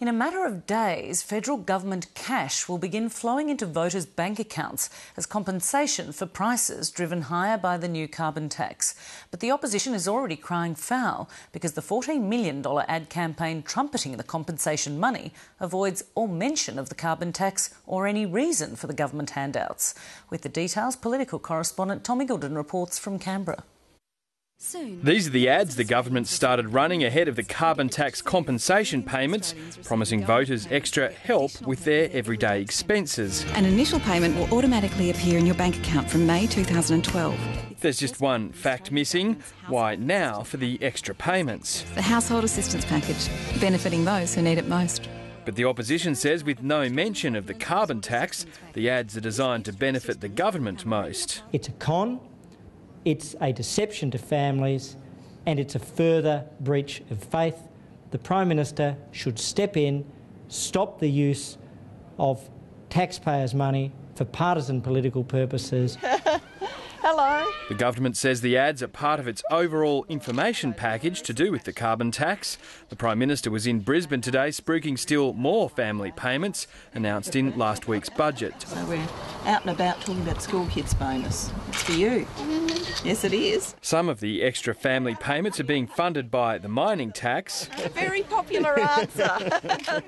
In a matter of days, federal government cash will begin flowing into voters' bank accounts as compensation for prices driven higher by the new carbon tax. But the opposition is already crying foul because the $14 million ad campaign trumpeting the compensation money avoids all mention of the carbon tax or any reason for the government handouts. With the details, political correspondent Tom Iggulden reports from Canberra. These are the ads the government started running ahead of the carbon tax compensation payments, promising voters extra help with their everyday expenses. An initial payment will automatically appear in your bank account from May 2012. There's just one fact missing. Why now for the extra payments? The household assistance package, benefiting those who need it most. But the opposition says with no mention of the carbon tax, the ads are designed to benefit the government most. It's a con. It's a deception to families and it's a further breach of faith. The Prime Minister should step in, stop the use of taxpayers' money for partisan political purposes. Hello. The government says the ads are part of its overall information package to do with the carbon tax. The Prime Minister was in Brisbane today spruiking still more family payments announced in last week's budget. So we're out and about talking about school kids' bonus. It's for you. Yes, it is. Some of the extra family payments are being funded by the mining tax. A very popular answer.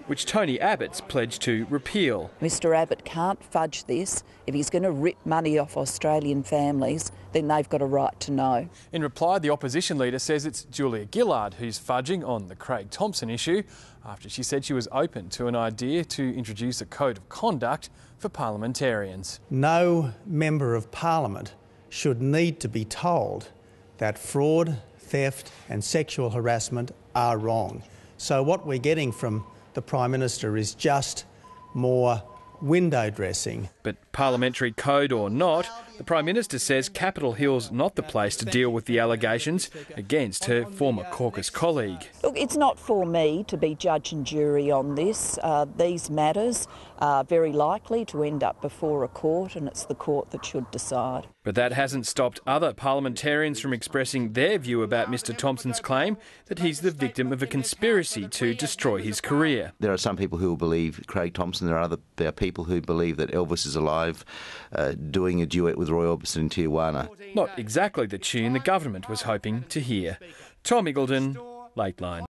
Which Tony Abbott's pledged to repeal. Mr Abbott can't fudge this. If he's going to rip money off Australian families, then they've got a right to know. In reply, the opposition leader says it's Julia Gillard who's fudging on the Craig Thompson issue after she said she was open to an idea to introduce a code of conduct for parliamentarians. No member of Parliament should need to be told that fraud, theft and sexual harassment are wrong. So what we're getting from the Prime Minister is just more window dressing. But parliamentary code or not, the Prime Minister says Capitol Hill's not the place to deal with the allegations against her former caucus colleague. Look, it's not for me to be judge and jury on this. These matters are very likely to end up before a court and it's the court that should decide. But that hasn't stopped other parliamentarians from expressing their view about Mr Thompson's claim that he's the victim of a conspiracy to destroy his career. There are some people who will believe Craig Thompson. There are people who believe that Elvis is alive doing a duet with Roy Orbison in Tijuana. Not exactly the tune the government was hoping to hear. Tom Iggulden, Lateline.